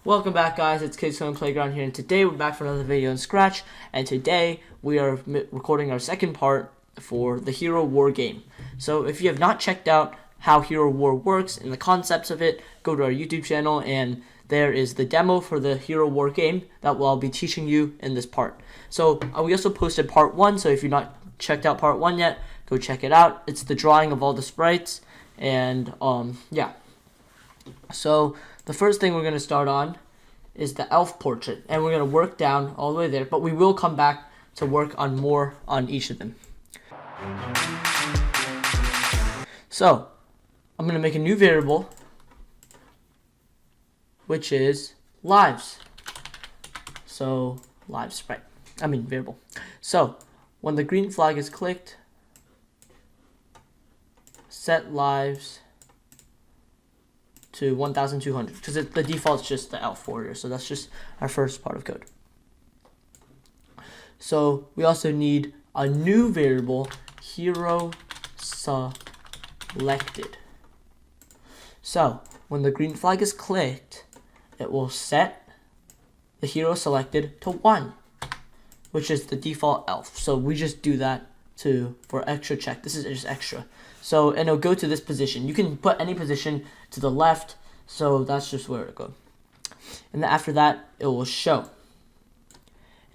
Welcome back, guys. It's Kids Home Playground here, and today we're back for another video in Scratch. And today we are recording our second part for the Hero War game. So if you have not checked out how Hero War works and the concepts of it, go to our YouTube channel, and there is the demo for the Hero War game that I'll be teaching you in this part. So we also posted part 1, so if you've not checked out part 1 yet, go check it out. It's the drawing of all the sprites, and yeah. So the first thing we're going to start on is the elf portrait, and we're going to work down all the way there, but we will come back to work on more on each of them. So I'm going to make a new variable, which is lives. So lives variable. So when the green flag is clicked, set lives to 1200, because the default is just the elf warrior, so that's just our first part of code. So we also need a new variable, hero selected. So when the green flag is clicked, it will set the hero selected to 1, which is the default elf. So we just do that for extra check. This is just extra. So, and it'll go to this position. You can put any position to the left, so that's just where it'll go. And then after that, it will show.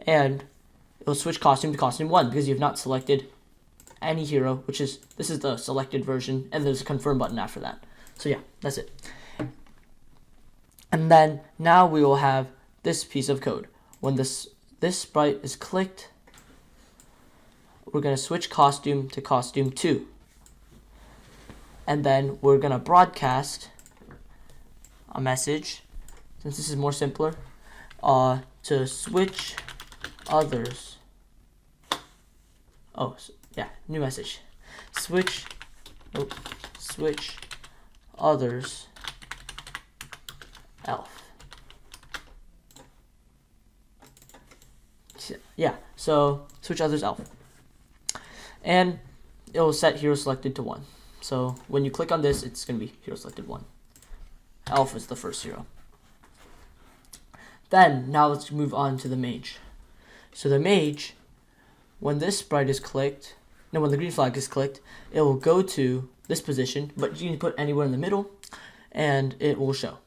And it'll switch costume to costume 1 because you've not selected any hero, this is the selected version, and there's a confirm button after that. So yeah, that's it. And then now we will have this piece of code. When this sprite is clicked, we're going to switch costume to costume 2. And then we're going to broadcast a message, since this is more simpler, to switch others. Oh, yeah, new message. Switch others elf. Yeah, so switch others elf. And it will set hero selected to 1. So when you click on this, it's going to be hero selected 1. Elf is the first hero. Then, now let's move on to the mage. So the mage, when this sprite is clicked, when the green flag is clicked, it will go to this position, but you can put anywhere in the middle, and it will show.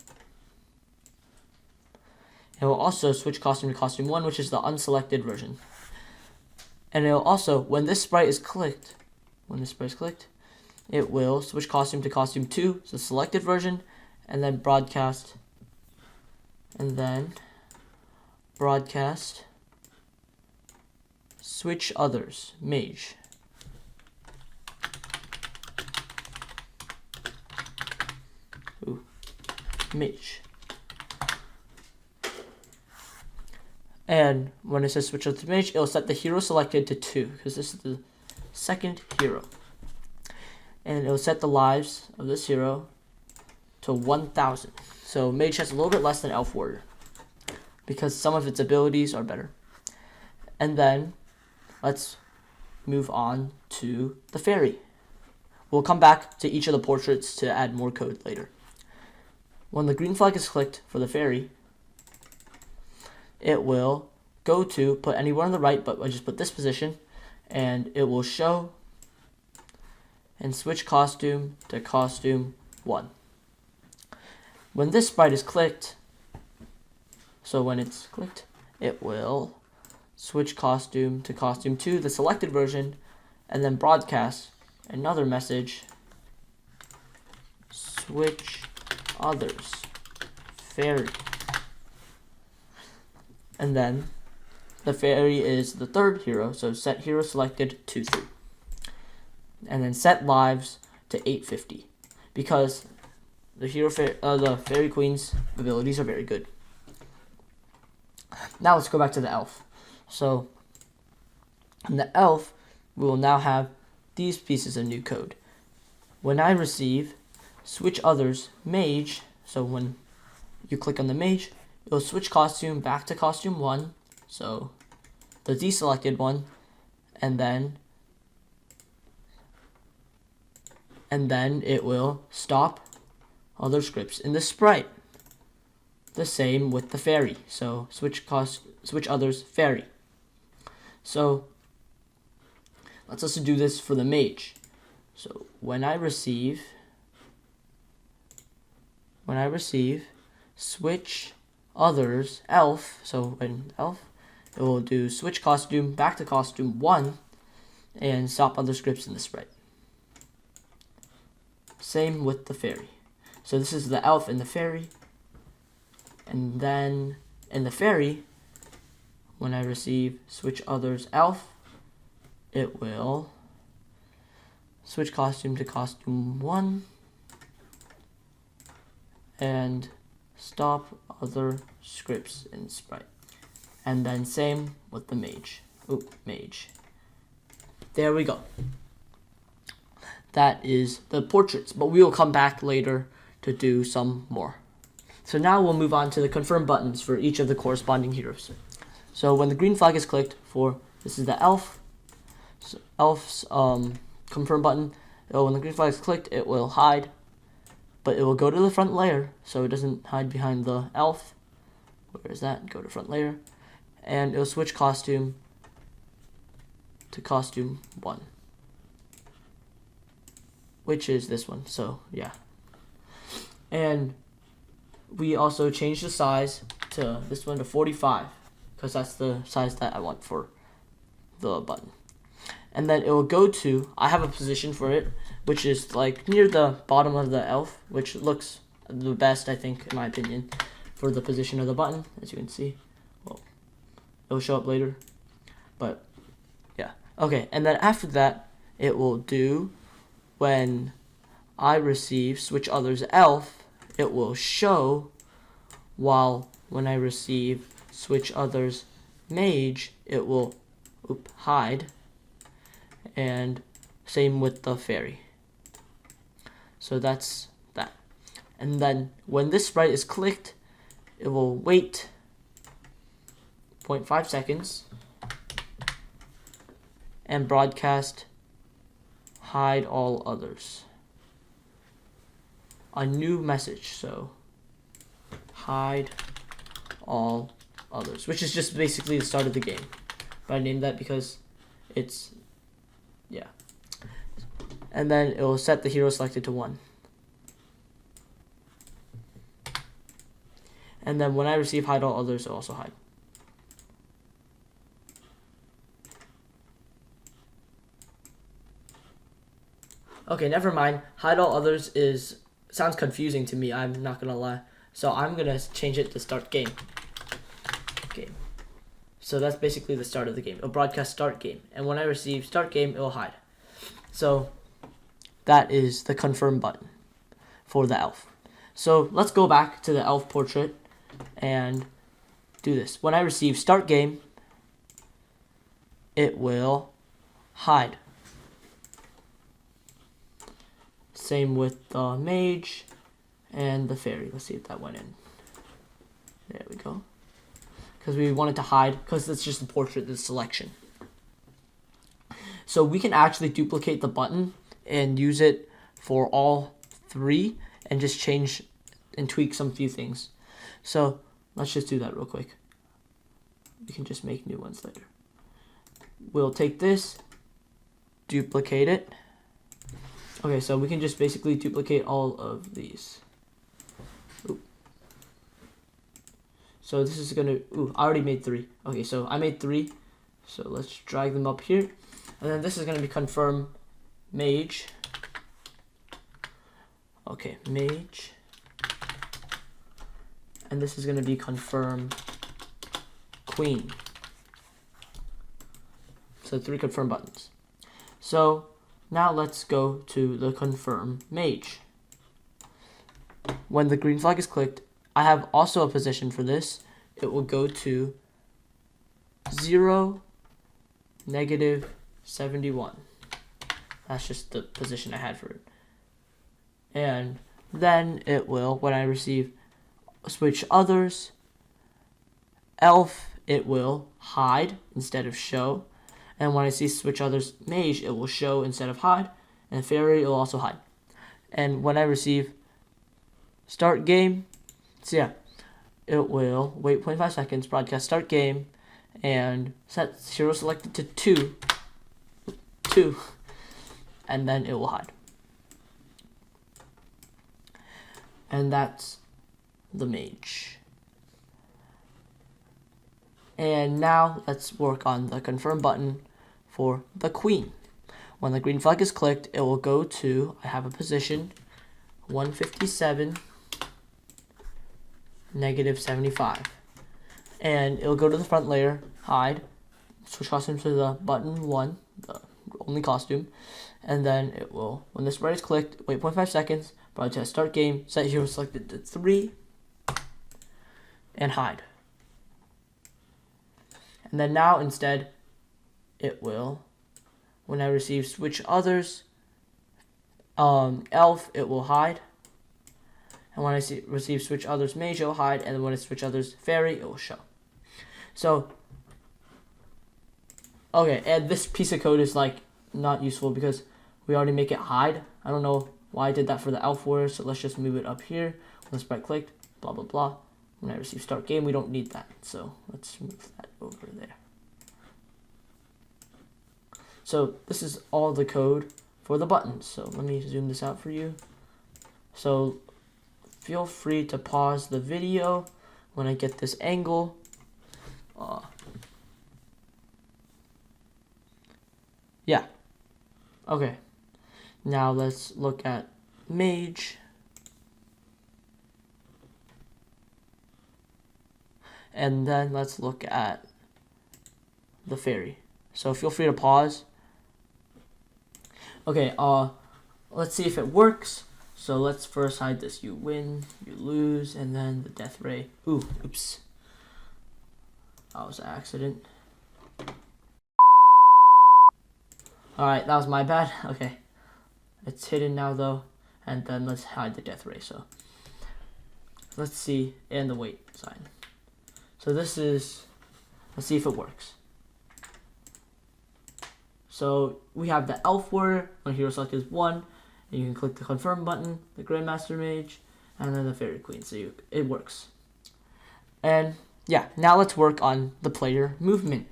It will also switch costume to costume 1, which is the unselected version. And it will also, when this sprite is clicked, it will switch costume to costume 2, so selected version, and then broadcast, switch others, mage. Mage. And when it says switch others mage, it'll set the hero selected to 2, because this is the second hero. And it'll set the lives of this hero to 1000. So mage has a little bit less than elf warrior, because some of its abilities are better. And then let's move on to the fairy. We'll come back to each of the portraits to add more code later. When the green flag is clicked for the fairy, it will go to put anywhere on the right, but I just put this position, and it will show and switch costume to costume 1. When this sprite is clicked, so when it's clicked, it will switch costume to costume 2, the selected version, and then broadcast another message, switch others, fairy. And then the fairy is the third hero, so set hero selected to 3. And then set lives to 850, because the fairy queen's abilities are very good. Now let's go back to the elf. So in the elf, we will now have these pieces of new code. When I receive switch others mage, so when you click on the mage, it will switch costume back to costume 1, so the deselected one, and then it will stop other scripts in the sprite. the same with the fairy. So switch others fairy. So let's also do this for the mage. So when I receive switch others elf, so when elf, it will do switch costume back to costume 1 and stop other scripts in the sprite. Same with the fairy. So this is the elf and the fairy. And then in the fairy, when I receive switch others elf, it will switch costume to costume 1 and stop other scripts in sprite. And then same with the mage. Mage. There we go. That is the portraits, but we will come back later to do some more. So now we'll move on to the confirm buttons for each of the corresponding heroes. So when the green flag is clicked for, this is the elf, so elf's confirm button. When the green flag is clicked, it will hide, but it will go to the front layer, so it doesn't hide behind the elf. Where is that? Go to front layer, and it will switch costume to costume 1, which is this one. So yeah, and we also changed the size to this one to 45 because that's the size that I want for the button. And then it will go to, I have a position for it, which is like near the bottom of the elf, which looks the best, I think, in my opinion, for the position of the button, as you can see. Well, it'll show up later, but yeah. Okay, and then after that, it will do, when I receive switch others elf, it will show, while when I receive switch others mage, it will hide, and same with the fairy. So that's that. And then when this sprite is clicked, it will wait 0.5 seconds and broadcast hide all others. A new message, so hide all others, which is just basically the start of the game. But I named that because it's, yeah. And then it will set the hero selected to 1. And then when I receive hide all others, it will also hide. Okay, never mind. Hide all others sounds confusing to me, I'm not gonna lie. So I'm gonna change it to start game. Game. So that's basically the start of the game. It'll broadcast start game. And when I receive start game, it will hide. So that is the confirm button for the elf. So let's go back to the elf portrait and do this. When I receive start game, it will hide. Same with the mage and the fairy. Let's see if that went in. There we go. Because we wanted to hide, because it's just the portrait, the selection. So we can actually duplicate the button and use it for all 3 and just change and tweak some few things. So let's just do that real quick. We can just make new ones later. We'll take this, duplicate it. Okay, so we can just basically duplicate all of these. Oop. So this is gonna, I already made 3. Okay, so I made 3. So let's drag them up here. And then this is gonna be confirm mage. Okay, mage. And this is gonna be confirm queen. So 3 confirm buttons. So now let's go to the confirm mage. When the green flag is clicked, I have also a position for this. It will go to 0, -71. That's just the position I had for it. And then it will, when I receive switch others elf, it will hide instead of show. And when I see switch others mage, it will show instead of hide. And fairy, it will also hide. And when I receive start game, so yeah, it will wait 0.5 seconds, broadcast start game, and set hero selected to 2, and then it will hide. And that's the Mage. And now let's work on the confirm button for the Queen. When the green flag is clicked, it will go to, I have a position, 157, -75. And it'll go to the front layer, hide, switch costume to the button 1, the only costume, and then it will, when the sprite is clicked, wait 0.5 seconds, broadcast start game, set hero selected to 3, and hide. And then now instead, it will, when I receive switch others, elf, it will hide. And when I receive switch others mage, it will hide. And then when I switch others fairy, it will show. So, okay, and this piece of code is like not useful because we already make it hide. I don't know why I did that for the elf warrior, so let's just move it up here. When the sprite clicked, blah blah blah. When I receive start game, we don't need that. So let's move that over there. So this is all the code for the buttons. So let me zoom this out for you. So feel free to pause the video when I get this angle. Yeah. Okay. Now let's look at Mage. And then let's look at the fairy. So feel free to pause. Okay, let's see if it works. So let's first hide this. You win, you lose, and then the death ray. Ooh, oops. That was an accident. Alright, that was my bad. Okay. It's hidden now though. And then let's hide the death ray. So let's see, and the wait sign. So this is, let's see if it works. So we have the elf warrior, when hero select is 1, and you can click the confirm button, the grandmaster mage, and then the fairy queen. So it works. And yeah, now let's work on the player movement.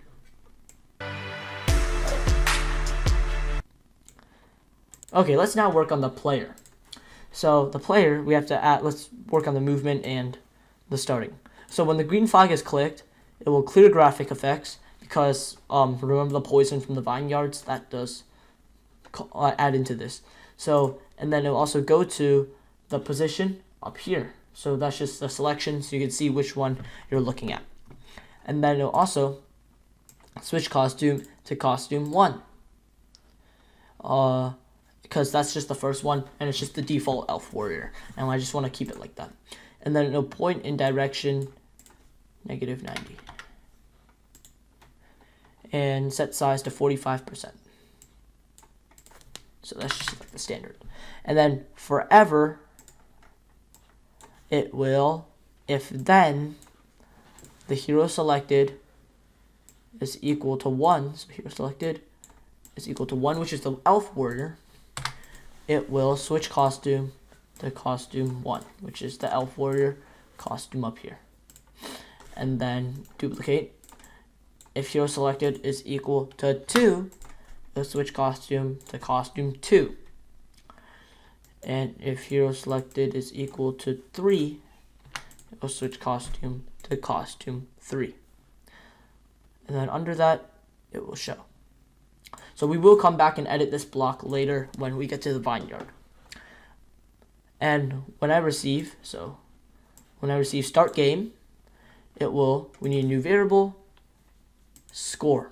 Okay, let's now work on the player. So the player, we have to add, let's work on the movement and the starting. So when the green flag is clicked, it will clear graphic effects because remember the poison from the vineyards, that does add into this. So, and then it will also go to the position up here. So that's just the selection so you can see which one you're looking at. And then it will also switch costume to costume 1. Because that's just the first one and it's just the default elf warrior. And I just want to keep it like that. And then it'll point in direction -90. And set size to 45%. So that's just like the standard. And then forever, it will, if then the hero selected is equal to 1, so hero selected is equal to 1, which is the elf warrior, it will switch costume to costume 1, which is the elf warrior costume up here. And then duplicate. If hero selected is equal to 2, it'll switch costume to costume 2. And if hero selected is equal to 3, it'll switch costume to costume 3. And then under that, it will show. So we will come back and edit this block later when we get to the vineyard. And when I receive start game, it will, we need a new variable, score.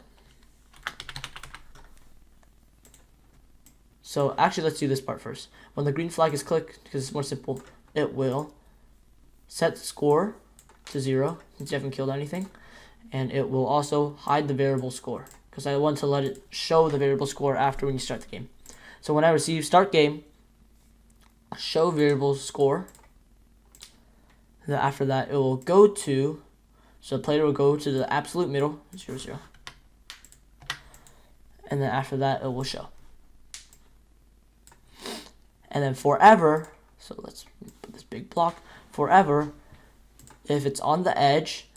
So actually, let's do this part first. When the green flag is clicked, because it's more simple, it will set score to 0 since you haven't killed anything. And it will also hide the variable score because I want to let it show the variable score after when you start the game. So when I receive start game, show variable score. And then after that, it will go to, so the player will go to the absolute middle, 0, 0. And then after that, it will show. And then forever, so let's put this big block, forever, If it's on the edge,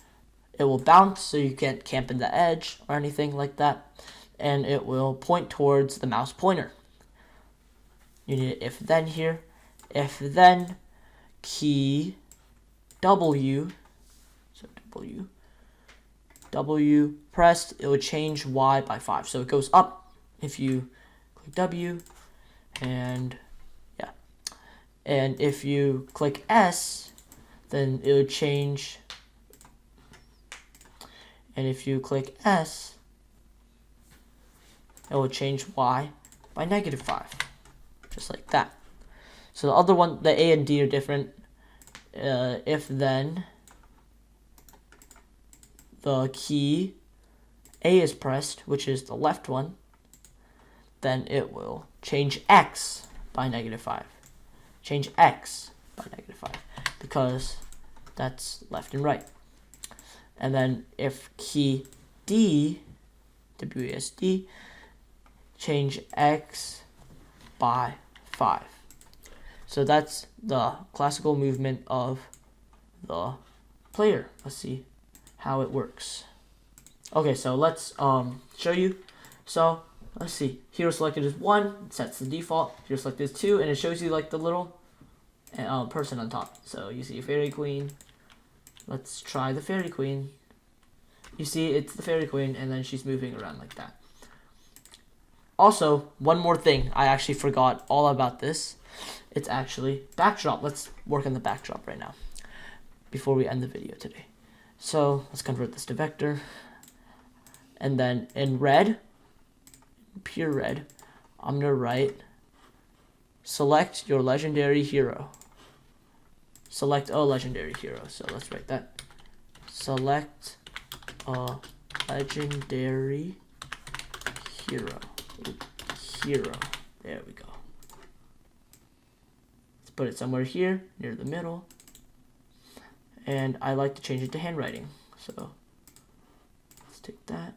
it will bounce, so you can't camp in the edge or anything like that. And it will point towards the mouse pointer. You need if then here. If then key W, so W pressed, it would change Y by 5. So it goes up if you click W, and yeah. And if you click S, then it would change. And if you click S, it will change Y by -5, just like that. So the other one, the A and D are different. If then the key A is pressed, which is the left one, then it will change X by -5. Change X by -5, because that's left and right. And then if key D, WASD, change X by 5. So that's the classical movement of the player. Let's see how it works. Okay, so let's show you. So let's see. Hero selected is 1, it sets the default. Hero selected is 2, and it shows you like the little person on top. So you see a fairy queen. Let's try the fairy queen. You see it's the fairy queen, and then she's moving around like that. Also, one more thing. I actually forgot all about this. It's actually backdrop. Let's work on the backdrop right now before we end the video today. So let's convert this to vector. And then in red, pure red, I'm going to write select your legendary hero. Select a legendary hero. So let's write that. Select a legendary hero. Hero. There we go. Let's put it somewhere here, near the middle. And I like to change it to handwriting. So let's take that,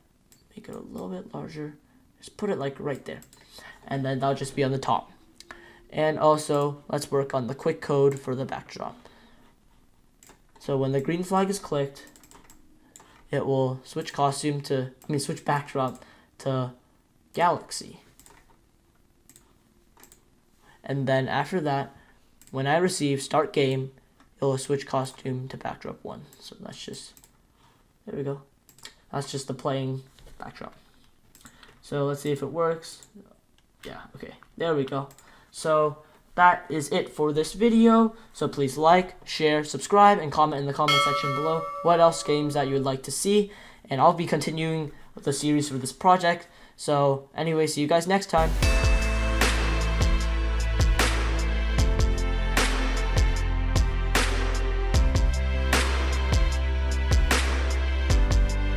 make it a little bit larger. Just put it like right there. And then that'll just be on the top. And also, let's work on the quick code for the backdrop. So when the green flag is clicked, it will switch switch backdrop to Galaxy. And then after that, when I receive start game, it will switch costume to backdrop 1. So that's just, there we go. That's just the playing backdrop. So let's see if it works. Yeah, okay, there we go. So that is it for this video. So please like, share, subscribe, and comment in the comment section below what else games that you would like to see. And I'll be continuing with the series for this project. So anyway, see you guys next time.